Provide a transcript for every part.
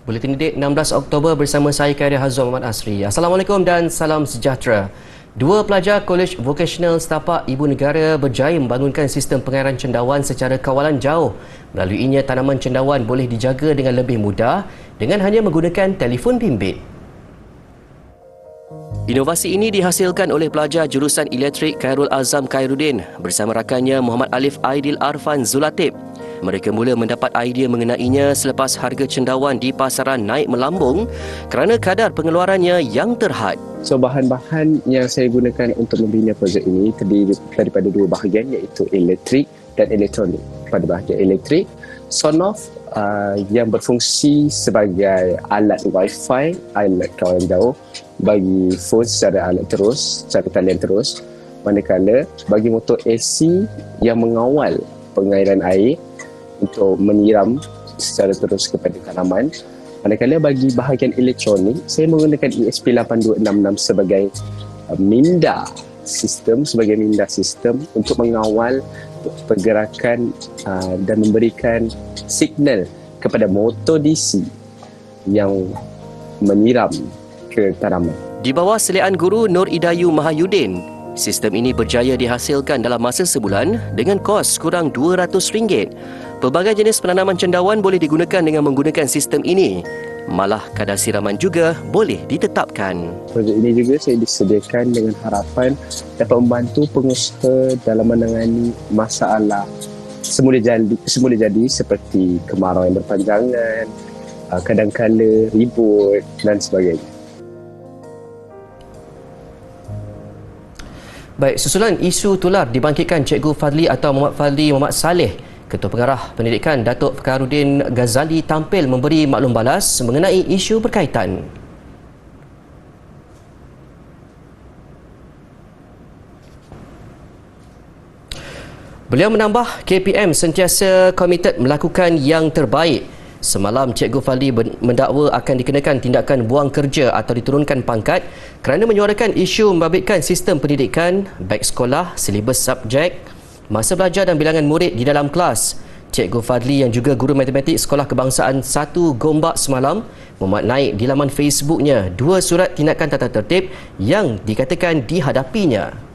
Buletin Didik 16 Oktober bersama saya Khairil Hazwan Muhammad Asri. Assalamualaikum dan salam sejahtera. Dua pelajar Kolej Vocational Setapak Ibu Negara berjaya membangunkan sistem pengairan cendawan secara kawalan jauh. Melaluinya tanaman cendawan boleh dijaga dengan lebih mudah dengan hanya menggunakan telefon bimbit. Inovasi ini dihasilkan oleh pelajar jurusan elektrik Khairul Azam Khairuddin bersama rakannya Muhammad Alif Aidil Arfan Zulatib. Mereka mula mendapat idea mengenainya selepas harga cendawan di pasaran naik melambung kerana kadar pengeluarannya yang terhad. So bahan-bahan yang saya gunakan untuk membina projek ini terdiri daripada dua bahagian iaitu elektrik dan elektronik. Pada bahagian elektrik, Sonoff yang berfungsi sebagai alat Wi-Fi, alat kawalan jauh bagi phone secara alat terus, secara talian terus. Manakala bagi motor AC yang mengawal pengairan air untuk menyiram secara terus kepada tanaman. Manakala bagi bahagian elektronik, saya menggunakan ESP8266 sebagai minda sistem untuk mengawal pergerakan dan memberikan signal kepada motor DC yang menyiram ke tanaman. Di bawah seliaan guru Nur Idayu Mahayudin, sistem ini berjaya dihasilkan dalam masa sebulan dengan kos kurang RM200. Pelbagai jenis penanaman cendawan boleh digunakan dengan menggunakan sistem ini. Malah kadar siraman juga boleh ditetapkan. Projek ini juga saya disediakan dengan harapan dapat membantu pengusaha dalam menangani masalah semula jadi seperti kemarau yang berpanjangan, kadangkala ribut dan sebagainya. Baik, susulan isu tular dibangkitkan Cikgu Fadli atau Muhammad Fadli Muhammad Saleh, Ketua Pengarah Pendidikan Datuk Fakhruddin Ghazali tampil memberi maklum balas mengenai isu berkaitan. Beliau menambah KPM sentiasa komited melakukan yang terbaik. Semalam Cikgu Fadli mendakwa akan dikenakan tindakan buang kerja atau diturunkan pangkat kerana menyuarakan isu membabitkan sistem pendidikan, baik sekolah, silibus subjek, masa belajar dan bilangan murid di dalam kelas. Cikgu Fadli yang juga guru matematik Sekolah Kebangsaan 1 Gombak semalam memuat naik di laman Facebooknya dua surat tindakan tata tertib yang dikatakan dihadapinya.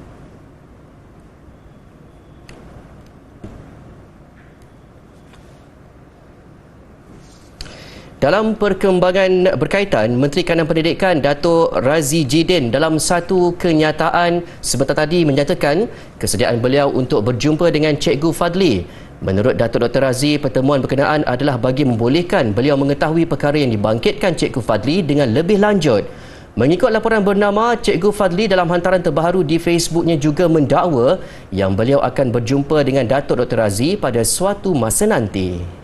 Dalam perkembangan berkaitan, Menteri Kanan Pendidikan Datuk Razi Jidin dalam satu kenyataan sebentar tadi menyatakan kesediaan beliau untuk berjumpa dengan Cikgu Fadli. Menurut Datuk Dr. Razi, pertemuan berkenaan adalah bagi membolehkan beliau mengetahui perkara yang dibangkitkan Cikgu Fadli dengan lebih lanjut. Mengikut laporan bernama, Cikgu Fadli dalam hantaran terbaru di Facebooknya juga mendakwa yang beliau akan berjumpa dengan Datuk Dr. Razi pada suatu masa nanti.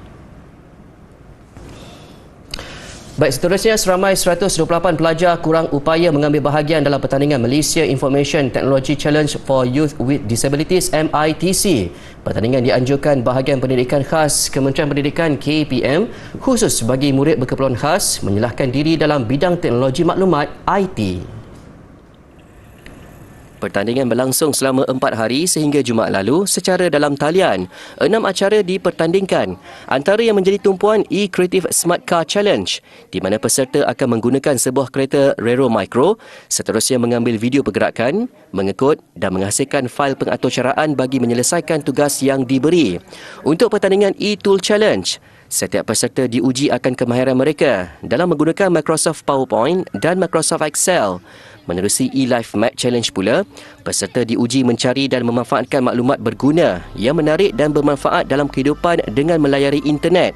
Baik, seterusnya seramai 128 pelajar kurang upaya mengambil bahagian dalam pertandingan Malaysia Information Technology Challenge for Youth with Disabilities MITC. Pertandingan dianjurkan bahagian pendidikan khas Kementerian Pendidikan KPM khusus bagi murid berkeperluan khas menyelahkan diri dalam bidang teknologi maklumat IT. Pertandingan berlangsung selama 4 hari sehingga Jumaat lalu secara dalam talian. 6 acara dipertandingkan. Antara yang menjadi tumpuan E-Creative Smart Car Challenge di mana peserta akan menggunakan sebuah kereta Rero Micro, seterusnya mengambil video pergerakan, mengekod dan menghasilkan fail pengaturcaraan bagi menyelesaikan tugas yang diberi. Untuk pertandingan E-Tool Challenge, setiap peserta diuji akan kemahiran mereka dalam menggunakan Microsoft PowerPoint dan Microsoft Excel. Menerusi E-Life Map Challenge pula, peserta diuji mencari dan memanfaatkan maklumat berguna yang menarik dan bermanfaat dalam kehidupan dengan melayari internet.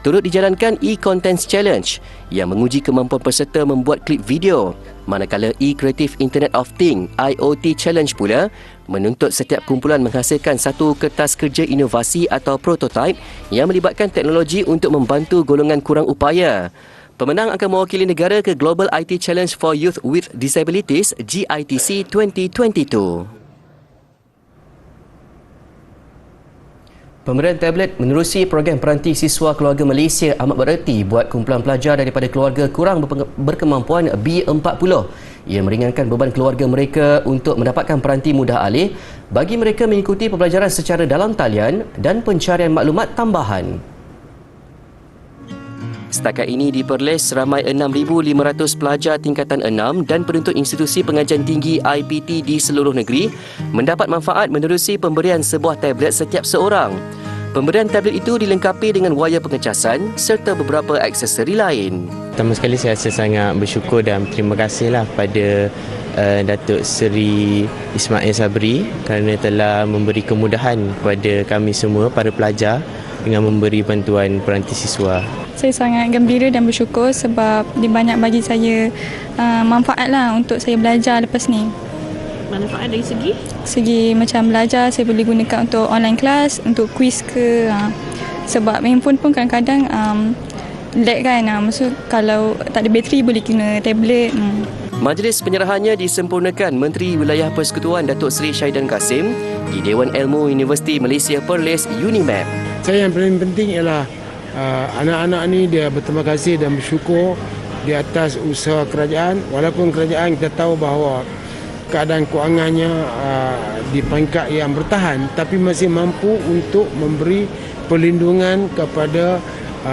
Turut dijalankan E-Contents Challenge yang menguji kemampuan peserta membuat klip video. Manakala E-Creative Internet of Things IoT Challenge pula menuntut setiap kumpulan menghasilkan satu kertas kerja inovasi atau prototipe yang melibatkan teknologi untuk membantu golongan kurang upaya. Pemenang akan mewakili negara ke Global IT Challenge for Youth with Disabilities GITC 2022. Pemberian tablet menerusi program peranti siswa keluarga Malaysia amat bererti buat kumpulan pelajar daripada keluarga kurang berkemampuan B40. Ia meringankan beban keluarga mereka untuk mendapatkan peranti mudah alih bagi mereka mengikuti pembelajaran secara dalam talian dan pencarian maklumat tambahan. Setakat ini di Perlis, ramai 6,500 pelajar tingkatan 6 dan penuntut institusi pengajian tinggi IPT di seluruh negeri mendapat manfaat menerusi pemberian sebuah tablet setiap seorang. Pemberian tablet itu dilengkapi dengan wayar pengecasan serta beberapa aksesori lain. Pertama sekali saya rasa sangat bersyukur dan terima kasihlah pada Datuk Seri Ismail Sabri kerana telah memberi kemudahan kepada kami semua para pelajar dengan memberi bantuan peranti siswa. Saya sangat gembira dan bersyukur sebab dia banyak bagi saya manfaatlah untuk saya belajar lepas ni. Manfaat dari segi? Segi macam belajar, saya boleh gunakan untuk online class, untuk quiz ke. Sebab handphone pun kadang-kadang lag kan. Maksud kalau tak ada bateri boleh guna tablet. Majlis penyerahannya disempurnakan Menteri Wilayah Persekutuan Datuk Seri Syahidan Kasim di Dewan Ilmu Universiti Malaysia Perlis UNIMAP. Saya yang paling penting ialah anak-anak ni dia berterima kasih dan bersyukur di atas usaha kerajaan. Walaupun kerajaan kita tahu bahawa keadaan kewangannya di peringkat yang bertahan, tapi masih mampu untuk memberi perlindungan kepada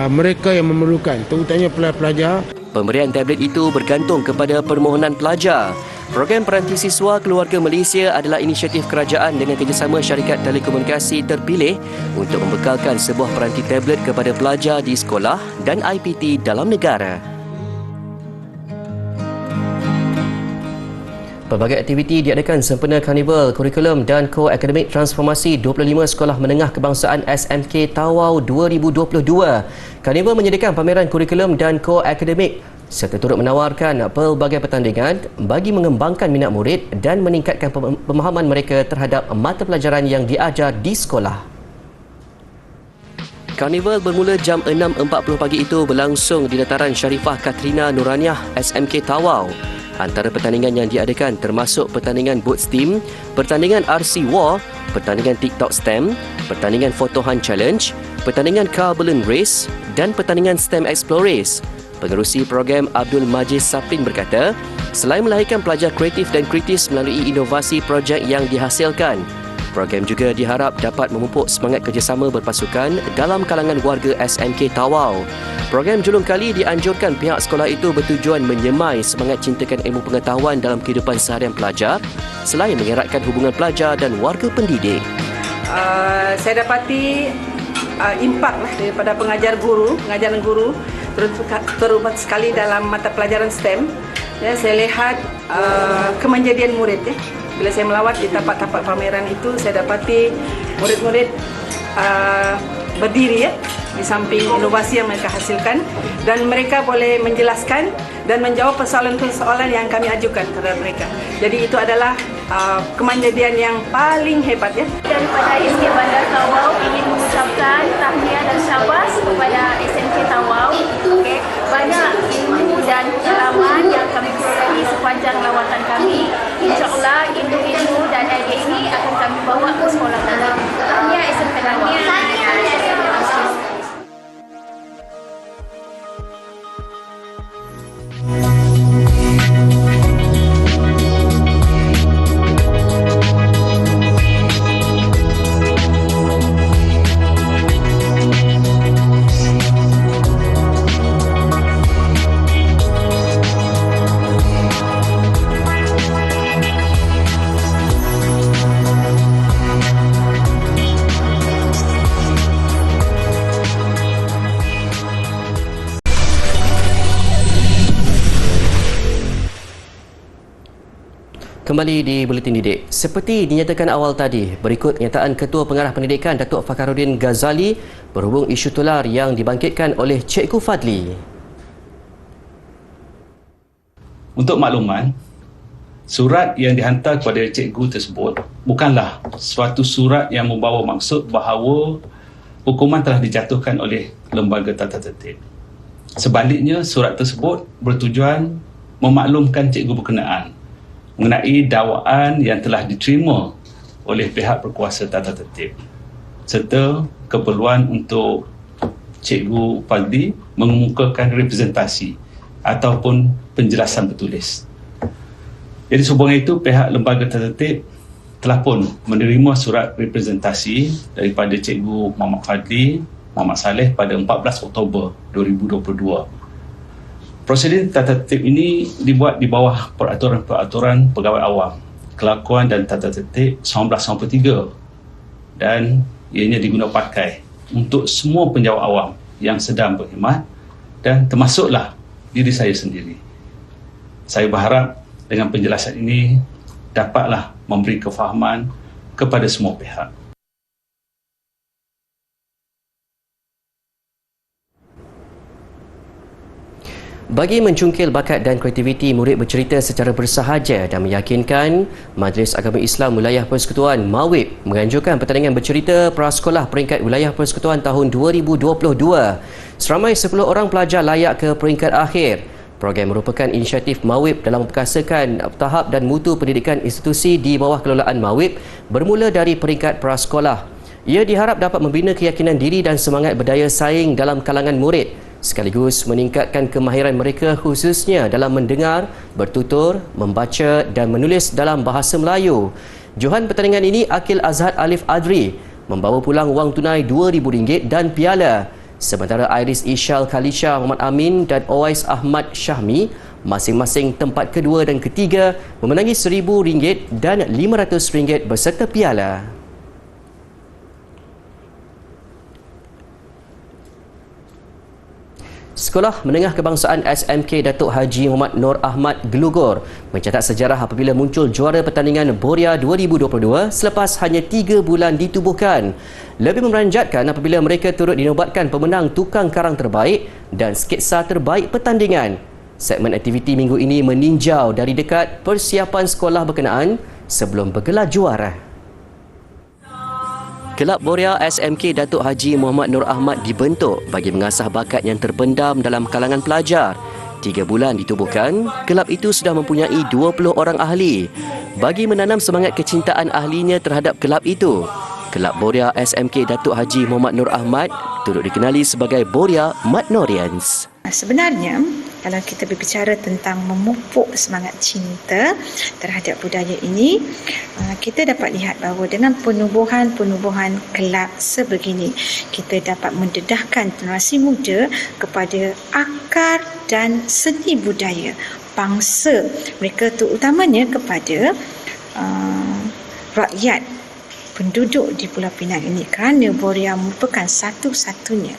mereka yang memerlukan, terutamanya pelajar-pelajar. Pemberian tablet itu bergantung kepada permohonan pelajar. Program Peranti Siswa Keluarga Malaysia adalah inisiatif kerajaan dengan kerjasama syarikat telekomunikasi terpilih untuk membekalkan sebuah peranti tablet kepada pelajar di sekolah dan IPT dalam negara. Pelbagai aktiviti diadakan sempena Karnival Kurikulum dan Ko-Akademik Transformasi 25 Sekolah Menengah Kebangsaan SMK Tawau 2022. Karnival menyediakan pameran kurikulum dan ko-akademik serta turut menawarkan pelbagai pertandingan bagi mengembangkan minat murid dan meningkatkan pemahaman mereka terhadap mata pelajaran yang diajar di sekolah. Karnival bermula jam 6.40 pagi itu berlangsung di dataran Sharifah Katrina Nuraniah SMK Tawau. Antara pertandingan yang diadakan termasuk pertandingan boat steam, pertandingan RC War, pertandingan TikTok STEM, pertandingan Photo Hunt Challenge, pertandingan Car Balloon Race dan pertandingan STEM Explore Race. Pengerusi program Abdul Majid Saprin berkata, selain melahirkan pelajar kreatif dan kritis melalui inovasi projek yang dihasilkan, program juga diharap dapat memupuk semangat kerjasama berpasukan dalam kalangan warga SMK Tawau. Program julung kali dianjurkan pihak sekolah itu bertujuan menyemai semangat cintakan ilmu pengetahuan dalam kehidupan seharian pelajar selain mengeratkan hubungan pelajar dan warga pendidik. Saya dapati impak daripada pengajaran guru terutama sekali dalam mata pelajaran STEM. Ya, saya lihat kemanjadian murid. Bila saya melawat di tapak-tapak pameran itu, saya dapati murid-murid berdiri di samping inovasi yang mereka hasilkan dan mereka boleh menjelaskan dan menjawab persoalan-persoalan yang kami ajukan kepada mereka. Jadi itu adalah kemanjadian yang paling hebat ya. Daripada SK Bandar Tawau ingin mengucapkan tahniah dan syabas kepada SMK Tawau. Banyak ilmu dan pengalaman yang kami peroleh sepanjang lawatan kami. InsyaAllah ilmu-ilmu dan idea ini akan kami bawa ke sekolah kami. Tahniah SMK Tawau. Kembali di Buletin Didik. Seperti dinyatakan awal tadi, berikut kenyataan Ketua Pengarah Pendidikan Datuk Fakhruddin Ghazali berhubung isu tular yang dibangkitkan oleh Cikgu Fadli. Untuk makluman, surat yang dihantar kepada cikgu tersebut bukanlah suatu surat yang membawa maksud bahawa hukuman telah dijatuhkan oleh lembaga tata tertib. Sebaliknya, surat tersebut bertujuan memaklumkan cikgu berkenaan mengenai dakwaan yang telah diterima oleh pihak berkuasa tata tertib serta keperluan untuk Cikgu Fadli mengemukakan representasi ataupun penjelasan bertulis. Jadi sehubungan itu, pihak lembaga tata tertib telah pun menerima surat representasi daripada Cikgu Muhammad Fadli Muhammad Saleh pada 14 Oktober 2022. Prosedur tata tertib ini dibuat di bawah peraturan-peraturan pegawai awam, kelakuan dan tata tertib 1993 dan ianya diguna pakai untuk semua penjawat awam yang sedang berkhidmat dan termasuklah diri saya sendiri. Saya berharap dengan penjelasan ini dapatlah memberi kefahaman kepada semua pihak. Bagi mencungkil bakat dan kreativiti, murid bercerita secara bersahaja dan meyakinkan, Majlis Agama Islam Wilayah Persekutuan MAWIP menganjurkan pertandingan bercerita prasekolah peringkat Wilayah Persekutuan tahun 2022. Seramai 10 orang pelajar layak ke peringkat akhir. Program merupakan inisiatif MAWIP dalam memperkasakan tahap dan mutu pendidikan institusi di bawah kelolaan MAWIP bermula dari peringkat prasekolah. Ia diharap dapat membina keyakinan diri dan semangat berdaya saing dalam kalangan murid, sekaligus meningkatkan kemahiran mereka khususnya dalam mendengar, bertutur, membaca dan menulis dalam bahasa Melayu. Johan pertandingan ini Akil Azhad Alif Adri membawa pulang wang tunai RM2,000 dan piala. Sementara Iris Ishal Khalisha Muhammad Amin dan Owais Ahmad Syahmi masing-masing tempat kedua dan ketiga memenangi RM1,000 dan RM500 berserta piala. Sekolah Menengah Kebangsaan SMK Datuk Haji Muhammad Nur Ahmad Gelugor mencatat sejarah apabila muncul juara pertandingan Boria 2022 selepas hanya 3 bulan ditubuhkan. Lebih memeranjatkan apabila mereka turut dinobatkan pemenang tukang karang terbaik dan sketsa terbaik pertandingan. Segmen aktiviti minggu ini meninjau dari dekat persiapan sekolah berkenaan sebelum bergelar juara. Kelab Boria SMK Datuk Haji Muhammad Nur Ahmad dibentuk bagi mengasah bakat yang terpendam dalam kalangan pelajar. 3 bulan ditubuhkan, kelab itu sudah mempunyai 20 orang ahli. Bagi menanam semangat kecintaan ahlinya terhadap kelab itu, Kelab Boria SMK Datuk Haji Muhammad Nur Ahmad turut dikenali sebagai Boria Madnorians. Sebenarnya, kalau kita berbicara tentang memupuk semangat cinta terhadap budaya ini, kita dapat lihat bahawa dengan penubuhan kelab sebegini, kita dapat mendedahkan generasi muda kepada akar dan seni budaya bangsa mereka, terutamanya kepada rakyat penduduk di Pulau Pinang ini, kerana Boria merupakan satu-satunya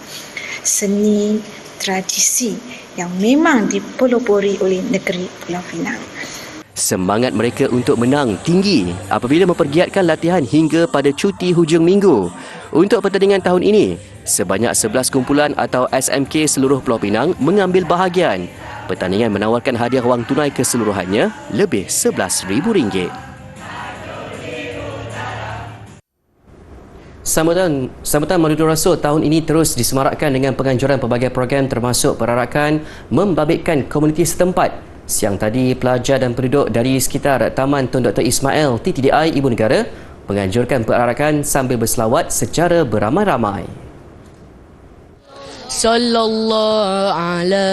seni tradisi yang memang dipelopori oleh negeri Pulau Pinang. Semangat mereka untuk menang tinggi apabila mempergiatkan latihan hingga pada cuti hujung minggu. Untuk pertandingan tahun ini, sebanyak 11 kumpulan atau SMK seluruh Pulau Pinang mengambil bahagian. Pertandingan menawarkan hadiah wang tunai keseluruhannya lebih RM11,000. Sambutan Maulidul Rasul tahun ini terus disemarakkan dengan penganjuran pelbagai program termasuk perarakan membabitkan komuniti setempat. Siang tadi, pelajar dan penduduk dari sekitar Taman Tun Dr. Ismail TTDI Ibu Negara menganjurkan perarakan sambil berselawat secara beramai-ramai. Sallallahu ala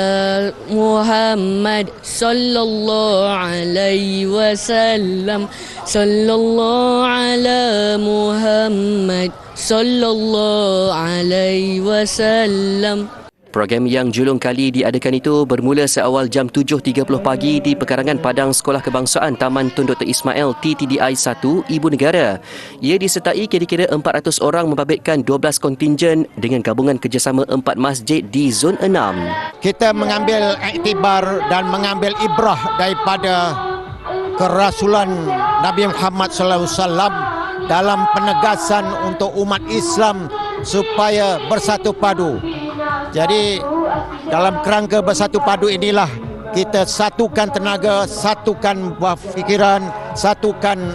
Muhammad sallallahu alaihi wasallam, sallallahu ala Muhammad sallallahu alaihi wasallam. Program yang julung kali diadakan itu bermula seawal jam 7.30 pagi di pekarangan Padang Sekolah Kebangsaan Taman Tun Dr. Ismail TTDI 1 Ibu Negara. Ia disertai kira-kira 400 orang membabitkan 12 kontingen dengan gabungan kerjasama 4 masjid di Zon 6. Kita mengambil iktibar dan mengambil ibrah daripada kerasulan Nabi Muhammad SAW dalam penegasan untuk umat Islam supaya bersatu padu. Jadi dalam kerangka bersatu padu inilah kita satukan tenaga, satukan fikiran, satukan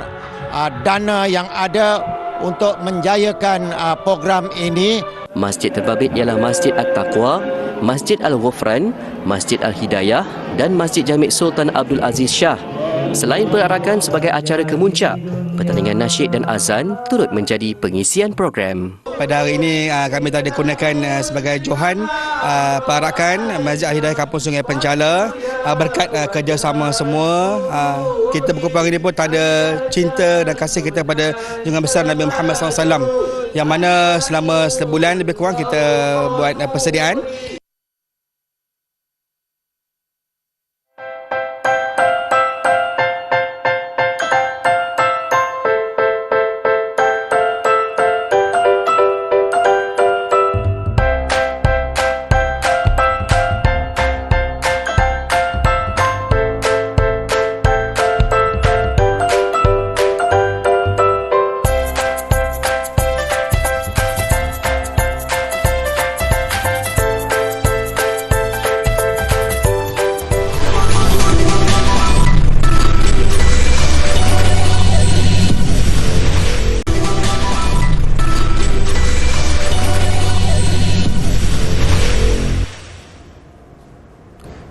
dana yang ada untuk menjayakan program ini. Masjid terbabit ialah Masjid At-Taqwa, Masjid Al-Ghufran, Masjid Al-Hidayah dan Masjid Jamik Sultan Abdul Aziz Shah. Selain perarakan sebagai acara kemuncak, pertandingan nasyid dan azan turut menjadi pengisian program. Pada hari ini kami telah digunakan sebagai johan perarakan Masjid Al-Hidayah Kampung Sungai Penchala. Berkat kerjasama semua, kita berkumpul hari ini pun tanda cinta dan kasih kita pada junjungan besar Nabi Muhammad SAW. yang mana selama sebulan lebih kurang kita buat persediaan.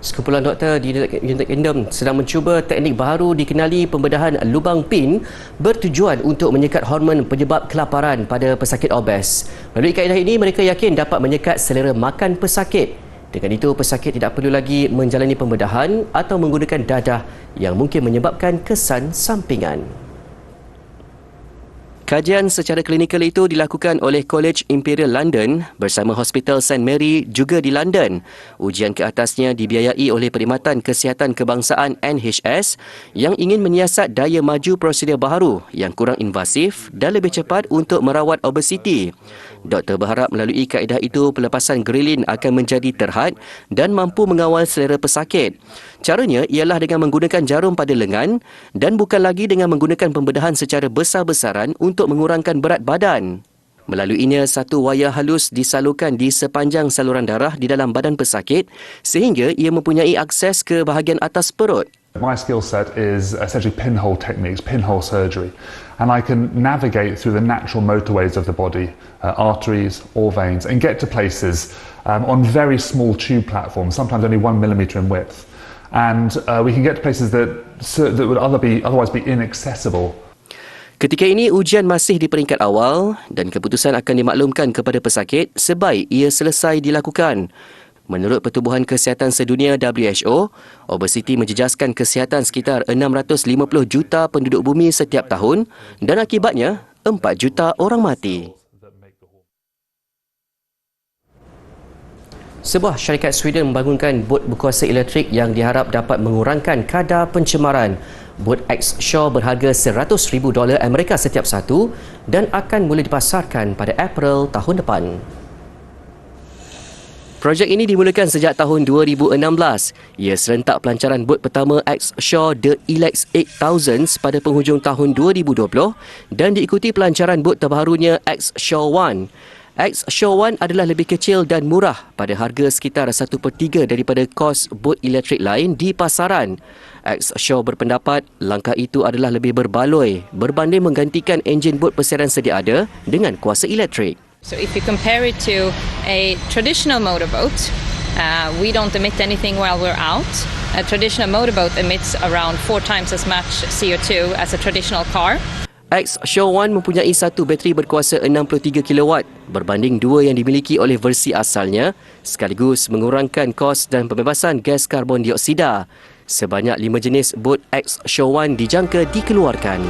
Sekumpulan doktor di United Kingdom sedang mencuba teknik baru dikenali pembedahan lubang pin bertujuan untuk menyekat hormon penyebab kelaparan pada pesakit obes. Melalui kaedah ini, mereka yakin dapat menyekat selera makan pesakit. Dengan itu, pesakit tidak perlu lagi menjalani pembedahan atau menggunakan dadah yang mungkin menyebabkan kesan sampingan. Kajian secara klinikal itu dilakukan oleh College Imperial London bersama Hospital St Mary juga di London. Ujian ke atasnya dibiayai oleh Perkhidmatan Kesihatan Kebangsaan NHS yang ingin menyiasat daya maju prosedur baharu yang kurang invasif dan lebih cepat untuk merawat obesiti. Doktor berharap melalui kaedah itu pelepasan grelin akan menjadi terhad dan mampu mengawal selera pesakit. Caranya ialah dengan menggunakan jarum pada lengan dan bukan lagi dengan menggunakan pembedahan secara besar-besaran untuk mengurangkan berat badan. Melaluinya, satu wayar halus disalurkan di sepanjang saluran darah di dalam badan pesakit sehingga ia mempunyai akses ke bahagian atas perut. My skill set is essentially pinhole techniques, pinhole surgery, and I can navigate through the natural motorways of the body, arteries or veins, and get to places on very small tube platforms, sometimes only 1 millimetre in width. And we can get to places that would otherwise be inaccessible. Ketika ini, ujian masih di peringkat awal dan keputusan akan dimaklumkan kepada pesakit sebaik ia selesai dilakukan. Menurut Pertubuhan Kesihatan Sedunia WHO, obesiti menjejaskan kesihatan sekitar 650 juta penduduk bumi setiap tahun dan akibatnya 4 juta orang mati. Sebuah syarikat Sweden membangunkan bot berkuasa elektrik yang diharap dapat mengurangkan kadar pencemaran. Bot X-Shaw berharga $100,000 Amerika setiap satu dan akan mula dipasarkan pada April tahun depan. Projek ini dimulakan sejak tahun 2016. Ia serentak pelancaran bot pertama X-Shaw The Elex 8000 pada penghujung tahun 2020 dan diikuti pelancaran bot terbarunya X-Shaw One. X-Shaw One adalah lebih kecil dan murah pada harga sekitar 1/3 daripada kos bot elektrik lain di pasaran. X-Shaw berpendapat langkah itu adalah lebih berbaloi berbanding menggantikan enjin bot persiaran sedia ada dengan kuasa elektrik. So if you compare it to a traditional motorboat, we don't emit anything while we're out. A traditional motorboat emits around 4 times as much CO2 as a traditional car. X-Shaw One mempunyai satu bateri berkuasa 63 kW berbanding 2 yang dimiliki oleh versi asalnya, sekaligus mengurangkan kos dan pembebasan gas karbon dioksida. Sebanyak 5 jenis bot X-Shaw One dijangka dikeluarkan.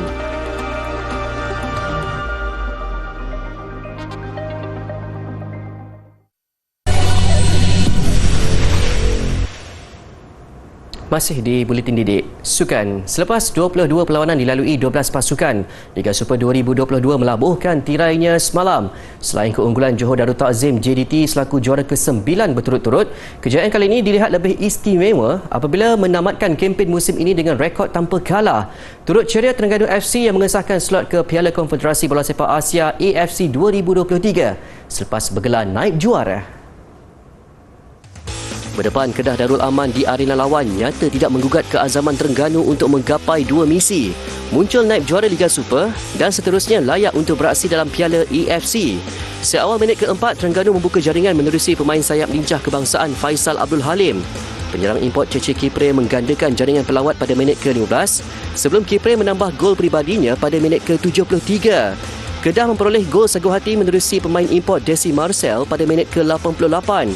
Masih di Buletin Didik Sukan. Selepas 22 perlawanan dilalui 12 pasukan, Liga Super 2022 melabuhkan tirainya semalam. Selain keunggulan Johor Darul Ta'zim JDT selaku juara ke-9 berturut-turut, kejayaan kali ini dilihat lebih istimewa apabila menamatkan kempen musim ini dengan rekod tanpa kalah. Turut ceria Terengganu FC yang mengesahkan slot ke Piala Konfederasi Bola Sepak Asia AFC 2023 selepas bergelar naib juara. Berdepan Kedah Darul Aman di arena lawan nyata tidak menggugat keazaman Terengganu untuk menggapai 2 misi. Muncul naib juara Liga Super dan seterusnya layak untuk beraksi dalam Piala AFC. Seawal minit keempat, Terengganu membuka jaringan menerusi pemain sayap lincah kebangsaan Faisal Abdul Halim. Penyerang import Cece Kipre menggandakan jaringan pelawat pada minit ke-15 sebelum Kipre menambah gol peribadinya pada minit ke-73. Kedah memperoleh gol sagu hati menerusi pemain import Desi Marcel pada minit ke-88.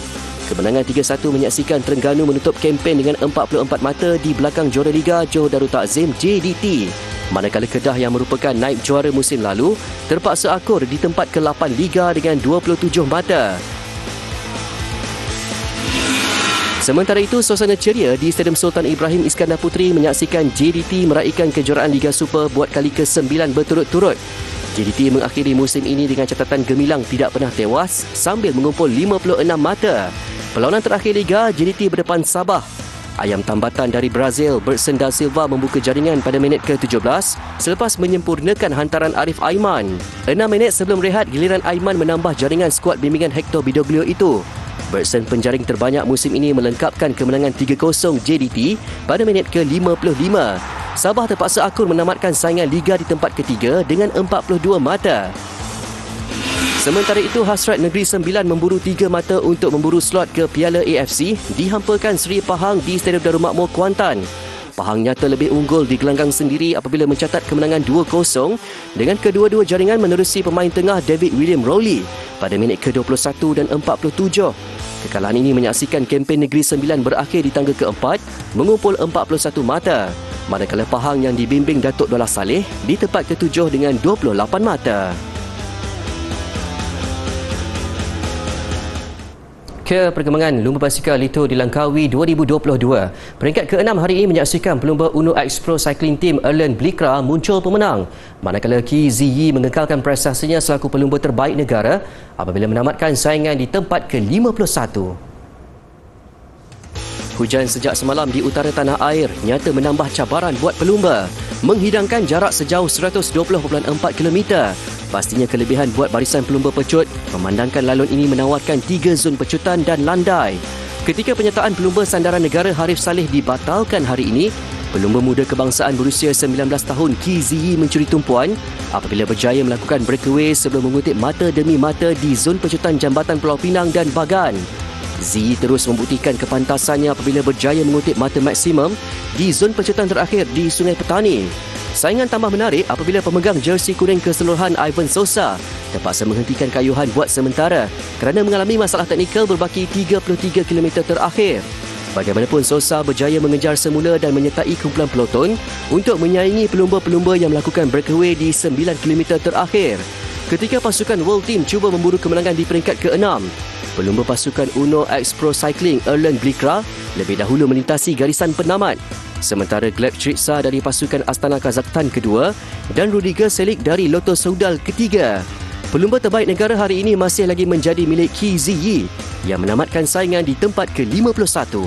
Kemenangan 3-1 menyaksikan Terengganu menutup kempen dengan 44 mata di belakang juara Liga Johor Darul Ta'zim JDT. Manakala Kedah yang merupakan naib juara musim lalu terpaksa akur di tempat ke-8 Liga dengan 27 mata. Sementara itu, suasana ceria di Stadium Sultan Ibrahim Iskandar Puteri menyaksikan JDT meraihkan kejuaraan Liga Super buat kali ke-9 berturut-turut. JDT mengakhiri musim ini dengan catatan gemilang tidak pernah tewas sambil mengumpul 56 mata. Perlawanan terakhir Liga, JDT berdepan Sabah. Ayam tambatan dari Brazil, Bertson da Silva membuka jaringan pada minit ke-17 selepas menyempurnakan hantaran Arif Aiman. 6 minit sebelum rehat, giliran Aiman menambah jaringan skuad bimbingan Hector Bidoglio itu. Bertson penjaring terbanyak musim ini melengkapkan kemenangan 3-0 JDT pada minit ke-55. Sabah terpaksa akur menamatkan saingan Liga di tempat ketiga dengan 42 mata. Sementara itu, hasrat Negeri Sembilan memburu 3 mata untuk memburu slot ke Piala AFC dihampakan Seri Pahang di Stadium Darul Makmur Kuantan. Pahang nyata lebih unggul di gelanggang sendiri apabila mencatat kemenangan 2-0 dengan kedua-dua jaringan menerusi pemain tengah David William Rowley pada minit ke-21 dan 47. Kekalahan ini menyaksikan kempen Negeri Sembilan berakhir di tangga keempat mengumpul 41 mata. Manakala Pahang yang dibimbing Datuk Dollah Saleh di tempat ke-7 dengan 28 mata. Ke perkembangan Lumba Basikal Lito di Langkawi 2022. Peringkat ke-6 hari ini menyaksikan pelumba UNO X Pro Cycling Team Erlen Blikra muncul pemenang. Manakala Ki Ziyi mengekalkan prestasinya selaku pelumba terbaik negara apabila menamatkan saingan di tempat ke-51. Hujan sejak semalam di utara tanah air nyata menambah cabaran buat pelumba. Menghidangkan jarak sejauh 120.4 km. Pastinya kelebihan buat barisan pelumba pecut, memandangkan lalon ini menawarkan 3 zon pecutan dan landai. Ketika penyertaan pelumba sandaran negara Harif Saleh dibatalkan hari ini, pelumba muda kebangsaan berusia 19 tahun Ki Ziyi mencuri tumpuan apabila berjaya melakukan breakaway sebelum mengutip mata demi mata di zon pecutan Jambatan Pulau Pinang dan Bagan. Ziyi terus membuktikan kepantasannya apabila berjaya mengutip mata maksimum di zon pecutan terakhir di Sungai Petani. Saingan tambah menarik apabila pemegang jersey kuning keseluruhan Ivan Sosa terpaksa menghentikan kayuhan buat sementara kerana mengalami masalah teknikal berbaki 33 km terakhir. Bagaimanapun, Sosa berjaya mengejar semula dan menyertai kumpulan peloton untuk menyaingi pelumba-pelumba yang melakukan breakaway di 9 km terakhir. Ketika pasukan World Team cuba memburu kemenangan di peringkat ke-6, pelumba pasukan UNO X Pro Cycling Erlen Blikra lebih dahulu melintasi garisan penamat. Sementara Gleb Strica dari pasukan Astana Kazakhstan kedua dan Rudiger Selig dari Lotto Soudal ketiga. Pelumba terbaik negara hari ini masih lagi menjadi milik Ki Ziyi yang menamatkan saingan di tempat ke-51.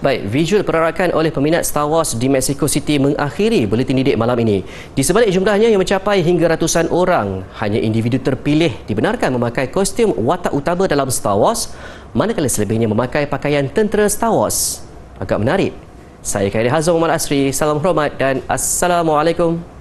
Baik, visual perarakan oleh peminat Star Wars di Mexico City mengakhiri buletin didik malam ini. Di sebalik jumlahnya yang mencapai hingga ratusan orang, hanya individu terpilih dibenarkan memakai kostum watak utama dalam Star Wars, manakala selebihnya memakai pakaian tentera Star Wars. Agak menarik. Saya Khairi Hazam Muhammad Asri. Salam hormat dan Assalamualaikum.